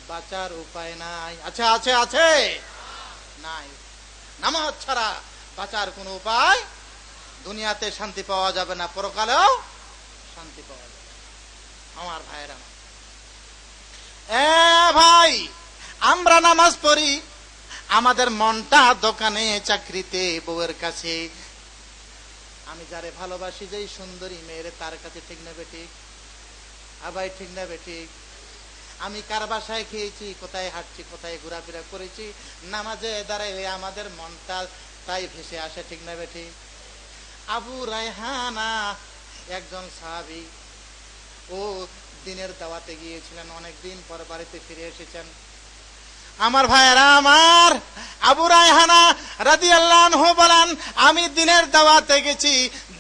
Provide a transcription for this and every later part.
বাঁচার উপায় নাই। আছে আছে আছে নাই। নামাজ ছাড়া বাঁচার কোনো উপায়, দুনিয়াতে শান্তি পাওয়া যাবে না, পরকালেও শান্তি পাওয়া যাবে। আমার ভাইয়েরা, ভাই, আমরা নামাজ পড়ি, আমাদের মনটা দোকানে, চাকরিতে, বউয়ের কাছে। আমি যারে ভালোবাসি, যেই সুন্দরী মেয়েরে, তার কাছে, ঠিক না বেঠিক? ভাই ঠিক না বেঠিক? আমি কার বাসায় খেয়েছি, কোথায় হাঁটছি, কোথায় ঘোরাফেরা করেছি, নামাজে দাঁড়াইলে আমাদের মনটা তাই ভেসে আসে, ঠিক না বেঠিক? আবু রায়হানা একজন সাহাবী, ও দিনের দাওয়াতে গিয়েছিলেন, অনেকদিন পর বাড়িতে ফিরে এসেছেন। আমার ভাইয়েরা আমার, আবু রায়হানা রাদিয়াল্লাহু আনহু বলেন, আমি দিনের দাওয়াতে গেছি,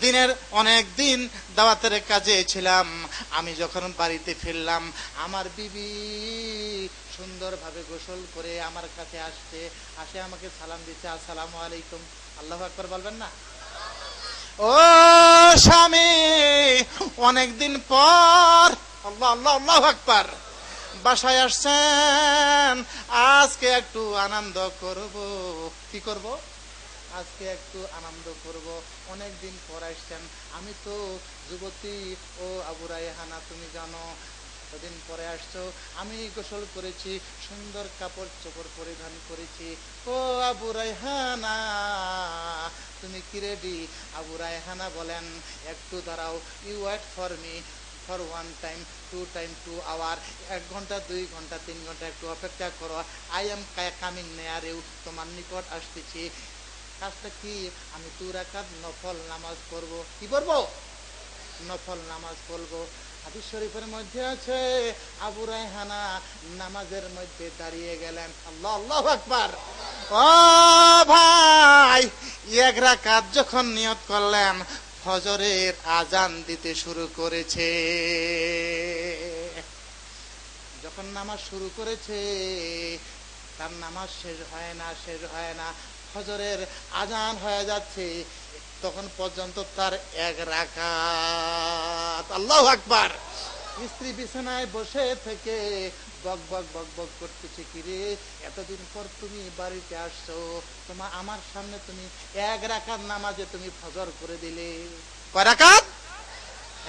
দিনের অনেক দিন দাওয়াতের কাজে ছিলাম। আমি যখন বাড়িতে ফিরলাম, আমার বিবি সুন্দরভাবে গোসল করে আমার কাছে আসে আমাকে সালাম দিচ্ছে, আসসালামু আলাইকুম। আল্লাহু আকবার বলবেন না? ও স্বামী, অনেকদিন পর, আল্লাহ আল্লাহ আল্লাহু আকবার, বাসায় আসছেন, আজকে একটু আনন্দ করব। কি করব? আজকে একটু আনন্দ করব। অনেকদিন পর আসছেন। আমি তো যুবতী, ও আবু রায়হানা, তুমি জানো, কদিন পরে আসছো। আমি গোসল করেছি, সুন্দর কাপড় চোপড় পরিধান করেছি। ও আবু রায়হানা, তুমি কি রেডি? আবু রায়হানা বলেন, একটু দাঁড়াও, you wait for me for 1 time, 2 time, 2 hour, 1 ঘন্টা, 2 ঘন্টা, 3 ঘন্টা, একটু অপেক্ষা করো। I am coming near you, তোমার নিকট আসতেছি। কাজটা কি? আমি 2 রাকাত নফল নামাজ পড়বো। কি পড়বো? নফল নামাজ পড়বো। হাদিস শরীফের মধ্যে আছে, আবু রায়হানা নামাজের মধ্যে দাঁড়িয়ে গেলেন। আল্লাহ আল্লাহু আকবার। ও ভাই, 1 রাকাত যখন নিয়ত করলেন, ফজরের আজান দিতে শুরু করেছে। যখন নামাজ শুরু করেছে, তার নামাজ শেষ হয় না, ফজরের আজান হয়ে যাচ্ছে, তখন পর্যন্ত তার 1 রাকাত। আল্লাহু আকবার। স্ত্রী বিছানায় বসে থেকে বক বক বক বক করতেছে, কিরে, এতদিন পর তুমি বাড়িতে আসছো, তোমার আমার সামনে তুমি 1 রাকাত নামাজে তুমি ফজর করে দিলে। কয় রাকাত?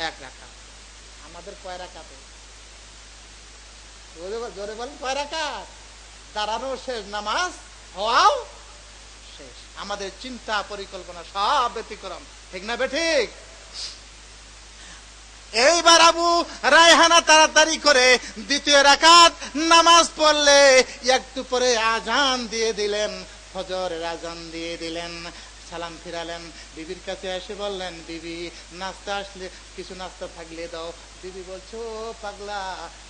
1 রাকাত। আমাদের কয় রাকাতে? জোরে বলেন, কয় রাকাত? দাঁড়ানো শেষ, নামাজ হওয়াও শেষ। আমাদের চিন্তা পরিকল্পনা সব ব্যতিক্রম, ঠিক না বেঠিক? এইবার আবু রায়হানা তাড়াতাড়ি করে 2 রাকাত নামাজ পড়লে, একটু পরে আজান দিয়ে দিলেন, ফজরের আজান দিয়ে দিলেন। সালাম ফিরালেন, বিবির কাছে এসে বললেন, বিবি, নাস্তা আসলে, কিছু নাস্তা থাকলে দাও। বিবি বলছো, ও পাগলা,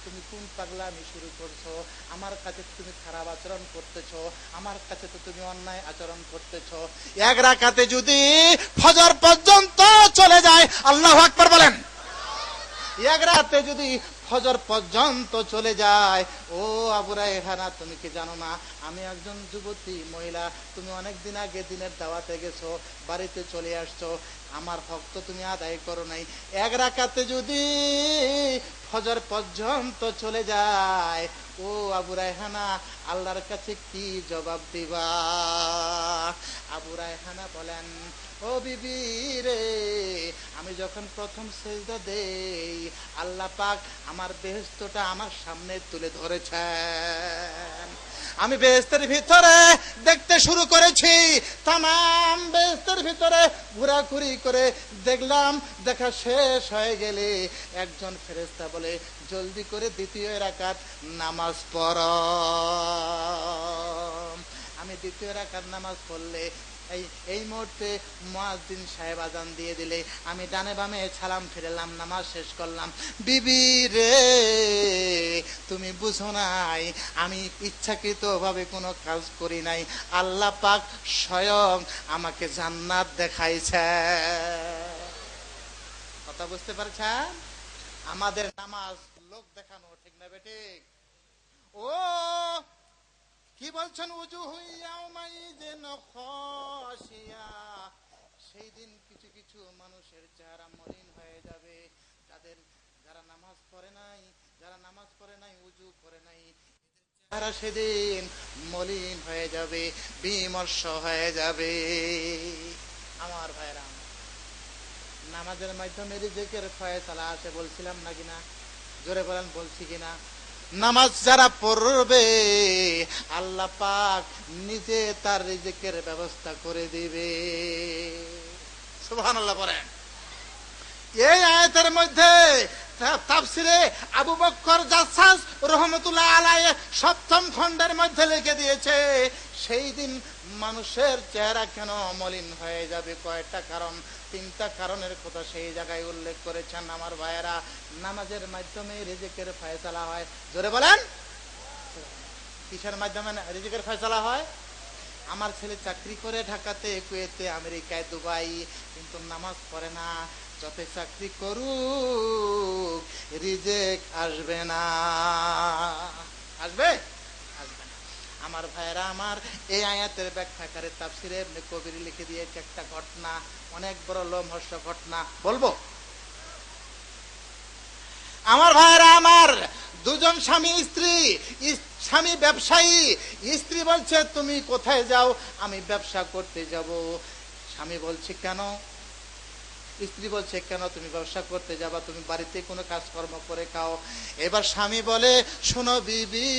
তুমি কোন পাগলামি শুরু করছো? আমার কাছে তুমি খারাপ আচরণ করতেছো, আমার কাছে তো তুমি অন্যায় আচরণ করতেছো। 1 রাকাতে যদি ফজর পর্যন্ত চলে যায়, আল্লাহু আকবার বলেন। 1 রাতে যদি ফজর পর্যন্ত চলে যায়, ও আবু রায়হানা, তুমি কি জানো না, আমি একজন যুবতী মহিলা, তুমি অনেকদিন আগে দিনের দাওয়াতে গেছো, বাড়িতে চলে আসছো, আমার হক তো তুমি আদায় করো নাই। 1 রাকাতে যদি ফজর পর্যন্ত চলে যায়, ও আবু রায়হানা, আল্লাহর কাছে কি জবাব দিবা? আবু রায়হানা বলেন, ও বিবি রে, আমি যখন প্রথম সেজদা দেই, আল্লাহ পাক আমার বেহেশতটা আমার সামনে তুলে ধরেছেন। আমি বেহেশতের ভিতরে দেখতে শুরু করেছি, তামাম বেহেশতের ভিতরে ঘোরাঘুরি করে দেখলাম, দেখা শেষ হয়ে গেলে একজন ফেরেশতা বলে, জলদি করে 2 রাকাত নামাজ পড়ো। আমি 2 রাকাত নামাজ পড়লে, এই মুহূর্তে মুয়াজ্জিন সাহেব আজান দিয়ে দিলে, আমি ডানে বামে সালাম ফিরালাম, নামাজ শেষ করলাম। বিবি রে, তুমি বুঝো নাই, আমি ইচ্ছাকৃত ভাবে কোনো কাজ করি নাই, আল্লাহ পাক স্বয়ং আমাকে জান্নাত দেখাইছে। কথা বুঝতে পারছেন? আমাদের নামাজ লোক দেখানো, ঠিক না বেঠিক? ও কি বলছেন, উজুহু ইয়াউমাইযিন খাশিয়া, সেই দিন কিছু কিছু মানুষের চেহারা মলিন হয়ে যাবে, যারা নামাজ পড়ে নাই, উজু করে নাই, তারা সেদিন মলিন হয়ে যাবে, বিমর্ষ হয়ে যাবে। আমার ভাইরা, নামাজের মাধ্যমে রিজিকের ফয়সালা আসে, বলছিলাম নাকি না? জোরে বলেন, বলছি কিনা? নামাজ যারা পড়বে আল্লাহ পাক নিজে তার রিজিকের ব্যবস্থা করে দিবে। সুবহানাল্লাহ পড়েন। এই আয়াতের মধ্যে তাফসিরে আবু বকর জাসসাস রাহমাতুল্লাহ আলাইহি সপ্তম খণ্ডের মধ্যে লিখে দিয়েছে, সেই দিন মানুষের চেহারা কেন মলিন হয়ে যাবে, কয়টা কারণ, তিনটা কারণের কথা সেই জায়গায় উল্লেখ করেছেন। আমার ভাইয়েরা, নামাজের মাধ্যমে রিজিকের ফয়সালা হয়। জোরে বলেন, কিসের মাধ্যমে রিজিকের ফয়সালা হয়? আমার ছেলে চাকরি করে ঢাকাতে, কুয়েতে, আমেরিকায়, দুবাই, কিন্তু নামাজ পড়ে না। যত চাকরি করুক রিজেক আসবে না। আসবে? আসবে না। আমার ভাইয়েরা আমার, এই আয়াতের ব্যাখ্যাকারে তাফসিরে ইবনে কবির লিখে দিয়েছে একটা ঘটনা, অনেক বড় লোমহর্ষক ঘটনা, বলবো? আমার ভাইয়েরা আমার, দুজন স্বামী স্ত্রী, স্বামী ব্যবসায়ী, স্ত্রী বলছে তুমি কোথায় যাও? আমি ব্যবসা করতে যাব। স্বামী বলছে কেন? স্ত্রী বলছে কেন তুমি ব্যবসা করতে যাবা? তুমি বাড়িতে কোনো কাজকর্ম করে খাও। এবার স্বামী বলে, শোনো বিবি,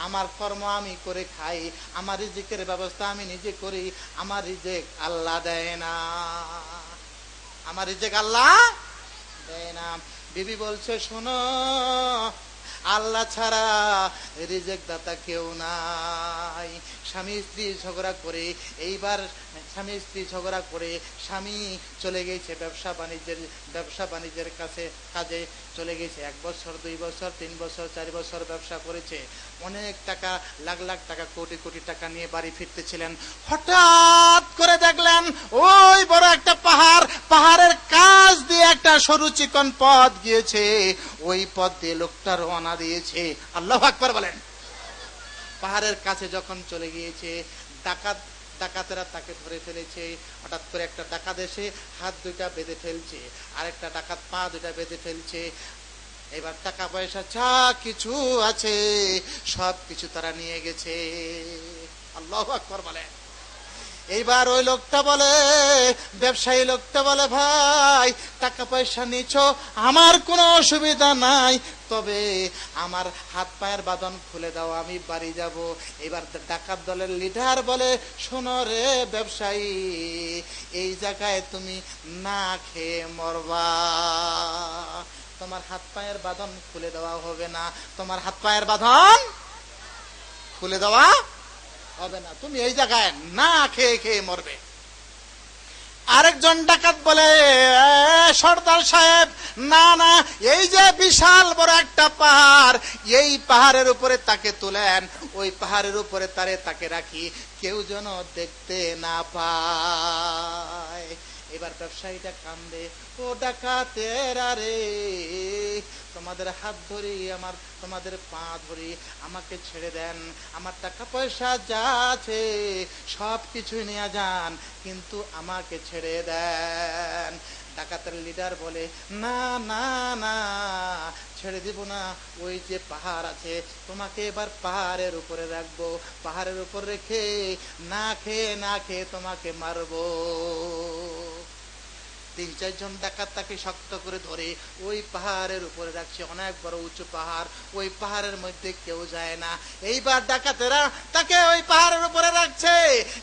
আমার কর্ম আমি করে খাই, আমার রিজিকের ব্যবস্থা আমি নিজে করি, আমার রিজিক আল্লাহ দেয় না, আমার রিজিক আল্লাহ দেয় না। বিবি বলছে, শোনো, আল্লাহ ছাড়া রিজিক দাতা কেউ নাই। স্বামী স্ত্রী ঝগড়া করে, এইবার স্বামী স্ত্রী ঝগড়া করে স্বামী চলে গেছে ব্যবসা বাণিজ্যের কাজে চলে গেছে। 1 বছর, 2 বছর, 3 বছর, 4 বছর ব্যবসা করেছে, অনেক টাকা, লাখ লাখ টাকা, কোটি কোটি টাকা নিয়ে বাড়ি ফিরতেছিলেন। হঠাৎ করে দেখলেন ওই বড় একটা পাহাড়ের কাছ দিয়ে একটা সরু চিকন পথ গিয়েছে, ওই পথ দিয়ে লোকটা রওনা দিয়েছে। আল্লাহু আকবার বলেন। পাহাড়ের কাছে যখন চলে গিয়েছে, ডাকাতেরা তাকে ধরে ফেলেছে। হঠাৎ করে একটা ডাকাত এসে হাত দুইটা বেঁধে ফেলছে, আরেকটা ডাকাত পা দুইটা বেঁধে ফেলছে। এবার টাকা পয়সা যা কিছু আছে সব কিছু তারা নিয়ে গেছে। আল্লাহু আকবার বলেন। এইবার ওই লোকটা বলে, ব্যবসায়ী লোকটা বলে, ভাই টাকা পয়সা নিছো, আমার কোনো অসুবিধা নাই, তবে আমার হাত পায়ের বাঁধন খুলে দাও, আমি বাড়ি যাব। এবার ডাকাত দলের লিডার বলে, শোনো রে ব্যবসায়ী, এই জায়গায় তুমি না খেয়ে মরবা, তোমার হাত পায়ের বাঁধন খুলে দেওয়া হবে না, তোমার হাত পায়ের বাঁধন খুলে দেওয়া হবে না, তুমি এই জায়গায় না খেয়ে খেয়ে মরবে। আরেকজন ডাকাত বলে, সর্দার সাহেব, না না, এই যে বিশাল বড় একটা পাহাড়, এই পাহাড়ের উপরে তাকে তুলেন, ওই পাহাড়ের উপরে তাকে রাখি, কেউ যেন দেখতে না পায়। এবার ব্যবসায়ীটা কান্দে, ও ডাকাতেরা রে, তোমাদের হাত ধরি, তোমাদের পা ধরি, আমাকে ছেড়ে দেন, আমার টাকা পয়সা যা আছে সব কিছু নিয়ে যান, কিন্তু আমাকে ছেড়ে দেন। ডাকাতের লিডার বলে, না না না, ছেড়ে দিব না, ওই যে পাহাড় আছে, তোমাকে এবার পাহাড়ের উপরে রাখবো, পাহাড়ের উপর রেখে না খেয়ে তোমাকে মারবো। 3-4 জন ডাকাত তাকে শক্ত করে ধরে ওই পাহাড়ের উপরে রাখছে, অনেক বড় উঁচু পাহাড়, ওই পাহাড়ের মধ্যে কেউ যায় না। এইবার ডাকাতেরা তাকে ওই পাহাড়ের উপরে রাখছে,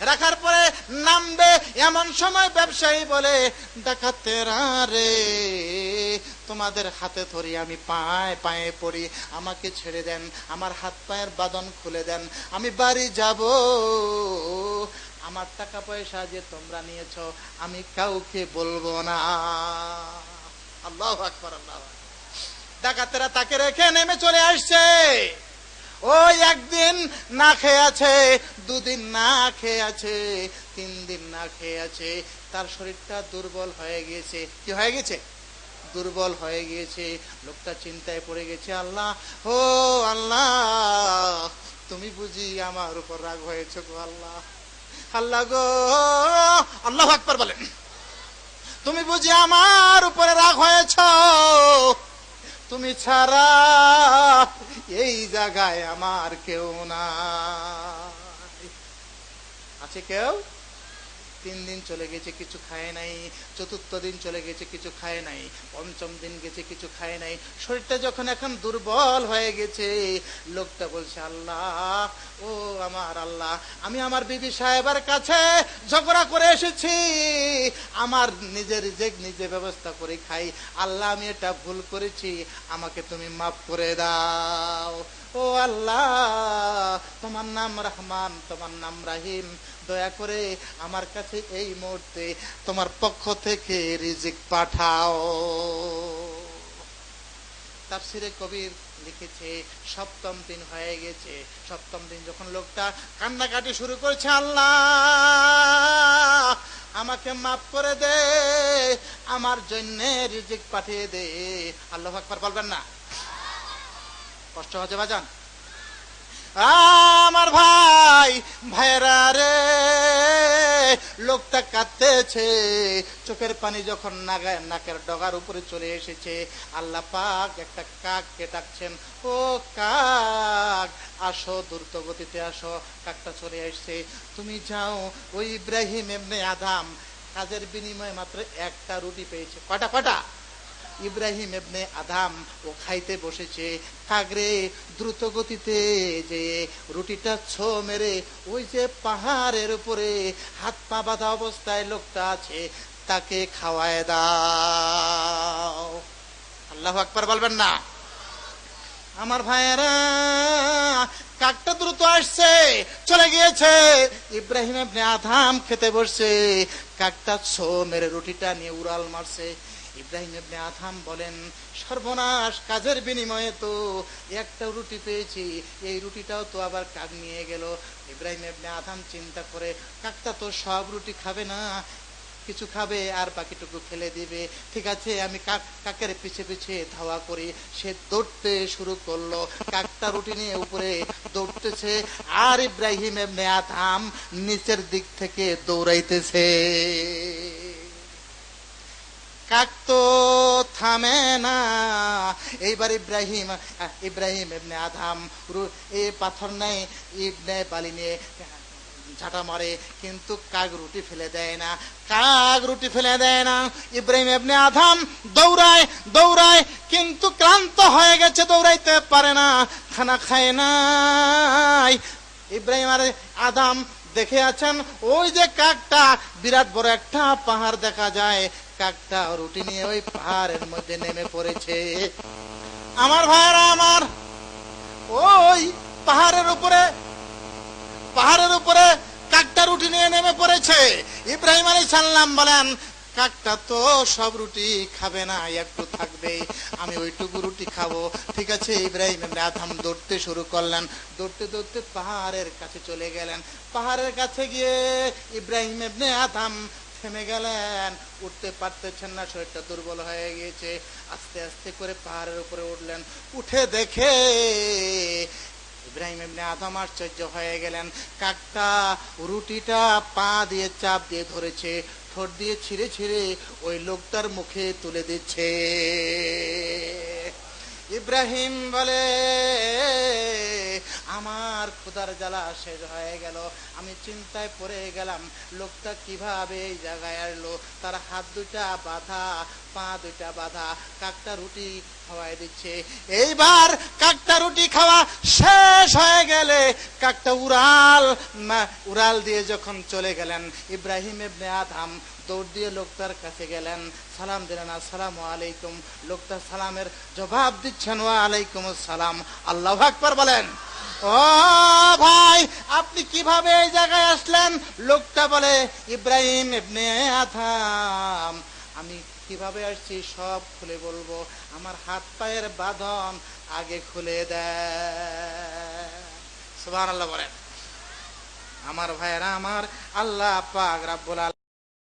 রাখার পরে নামবে, এমন সময় ব্যবসায়ী বলে, ডাকাতেরা রে, তোমাদের হাতে ধরি, আমি পায়ে পায়ে পড়ি, আমাকে ছেড়ে দেন, আমার হাত পায়ের বাঁধন খুলে দেন, আমি বাড়ি যাব, আমার টাকা পয়সা যে তোমরা নিয়েছো আমি কাউকে বলবো না। আল্লাহু আকবার, আল্লাহু আকবার। ডাকাতেরা তাকে রেখে নেমে চলে আসছে। ওই 1 দিন না খেয়ে আছে, 2 দিন না খেয়ে আছে, 3 দিন না খেয়ে আছে, তার শরীরটা দুর্বল হয়ে গিয়েছে। কি হয়ে গেছে? দুর্বল হয়ে গিয়েছে। লোকটা চিন্তায় পড়ে গেছে, আল্লাহ, ও আল্লাহ, তুমি বুঝি আমার উপর রাগ হয়েছে গো আল্লাহ, আল্লাহ গো, আল্লাহু আকবার বলেন, তুমি বুঝি আমার উপরে রাগ হয়েছ, তুমি ছাড়া জায়গায় আমার কেউ নাই। আছে কেউ? 3 দিন চলে গেছে, কিছু খায় নাই। 4th দিন চলে গেছে, কিছু খায় নাই। 5ম দিন গেছে, কিছু খায় নাই। শরীরটা যখন এখন দুর্বল হয়ে গেছে, লোকটা বলছে, আল্লাহ, ও আমার আল্লাহ, আমি আমার বিবি সাহেবের কাছে ঝগড়া করে এসেছি, আমার নিজের রিজিক নিজে ব্যবস্থা করে খাই। আল্লাহ, আমি এটা ভুল করেছি, আমাকে তুমি মাফ করে দাও। ও আল্লাহ, তোমার নাম রহমান, তোমার নাম রাহিম, দয়া করে আমার কাছে এই মুহূর্তে তোমার পক্ষ থেকে রিজিক পাঠাও। তাফসীরে কবির লিখেছে 7ম দিন হয়ে গেছে। 7ম দিন যখন লোকটা কান্নাকাটি শুরু করেছে, আল্লাহ, আমাকে মাফ করে দে, আমার জন্য রিজিক পাঠিয়ে দে। আল্লাহু আকবার বলবেন না? কষ্ট হচ্ছে বাজান? আমার ভাই, ভাইরা রে, লোকটা কাঁদতেছে, চোখের পানি যখন নাকের ডগার উপরে চলে এসেছে, আল্লাহ পাক একটা কাককে ডাকছেন, ও কাক, আসো, দ্রুত গতিতে আসো। কাকটা চলে আসছে। তুমি যাও, ওই ইব্রাহিম ইবনে আদম কাজের বিনিময়ে মাত্র একটা রুটি পেয়েছে। কটা? ইব্রাহিম ইবনে আদম ও খাইতে বসেছে। কাগরে দ্রুত গতিতে যে রুটিটা ছো মেরে ওই যে পাহাড়ের উপরে হাত পা বাঁধা অবস্থায় লোকটা আছে, তাকে খাওয়ায় দাও। আল্লাহু আকবার বলবেন না? আমার ভাইয়েরা, কাকটা দ্রুত আসছে, চলে গিয়েছে। ইব্রাহিম ইবনে আদম খেতে বসছে। কাকটা ছো মেরে রুটিটা নিয়ে উড়াল মারছে। ইব্রাহিম ইবনে আদম বলেন, সর্বনাশ, কাজের বিনিময়ে তো একটা রুটি পেয়েছি, এই রুটিটাও তো আবার কাক নিয়ে গেল। ইব্রাহিম ইবনে আদম চিন্তা করে, কাকটা তো সব রুটি খাবে না, কিছু খাবে আর বাকিটুকু ফেলে দিবে। ঠিক আছে, আমি কাকের পিছে পিছে ধাওয়া করি। সে দৌড়তে শুরু করলো। কাকটা রুটি নিয়ে উপরে দৌড়তেছে, আর ইব্রাহিম ইবনে আদম নিচের দিক থেকে দৌড়াইতেছে। কাক তো থামে না। এইবার ইব্রাহিম ইবনে আদম এই পাথর নেই, ইবনে বালি নিয়ে ঝাঁটা মারে, কিন্তু কাক রুটি ফেলে দেয় না। ইব্রাহিম ইবনে আদম দৌড়ায়, কিন্তু ক্লান্ত হয়ে গেছে, দৌড়াইতে পারে না, খানা খায় নাই। ইব্রাহিম আদম দেখে আছেন, ওই যে কাকটা, বিরাট বড় একটা পাহাড় দেখা যায়, কাকটা রুটি নিয়ে ওই পাহাড়ের মধ্যে নেমে পড়েছে। আমার ভাইরা আমার, ওই পাহাড়ের উপরে কাকটা রুটি নিয়ে নেমে পড়েছে। ইব্রাহিম আলাইহিস সালাম বলেন, কাকটা তো সব রুটি খাবে না, একটু থাকবে, আমি ওইটুকু রুটি খাবো। ঠিক আছে, ইব্রাহিম ইবনে আদম দৌড়তে শুরু করলেন। দৌড়তে পাহাড়ের কাছে চলে গেলেন। পাহাড়ের কাছে গিয়ে ইব্রাহিম ইবনে আদম থেমে গেলেন, উঠতে পারতেছেন না, শরীরটা দুর্বল হয়ে গিয়েছে। আস্তে আস্তে করে পাহাড়ের উপরে উঠলেন। উঠে দেখে ইব্রাহিম ইবনে আদম আশ্চর্য হয়ে গেলেন, কাকটা রুটিটা পা দিয়ে চাপ দিয়ে ধরেছে, ঠোঁট দিয়ে ছিঁড়ে ওই লোকটার মুখে তুলে দিচ্ছে। ইব্রাহিম বলে, আমার ক্ষুধার জ্বালা শেষ হয়ে গেল, আমি চিন্তায় পড়ে গেলাম, লোকটা কিভাবে এই জায়গায় আসলো। তার হাত দুটা বাঁধা, পা দুটা বাঁধা, কাকটা রুটি খাওয়াই দিচ্ছে। এইবার কাকটা রুটি খাওয়া শেষ হয়ে গেলে কাকটা উড়াল দিয়ে যখন চলে গেলেন, ইব্রাহিম ইবনে আদম দৌড় দিয়ে লোকটার কাছে গেলেন, সালাম দিলেন, আসসালামু আলাইকুম। লোকটা সালামের জবাব দিচ্ছেন, ওয়া আলাইকুম আসসালাম। আল্লাহু আকবার বলেন। ও ভাই, আপনি কিভাবে এই জায়গায় আসলেন? লোকটা বলে, ইব্রাহিম ইবনে আদম, আমি কিভাবে আসছি সব খুলে বলবো, আমার হাত পায়ের বাঁধন আগে খুলে দেয়। সুবহানাল্লাহ বলেন। আমার ভাইয়েরা আমার, আল্লাহ পাক রব্বুল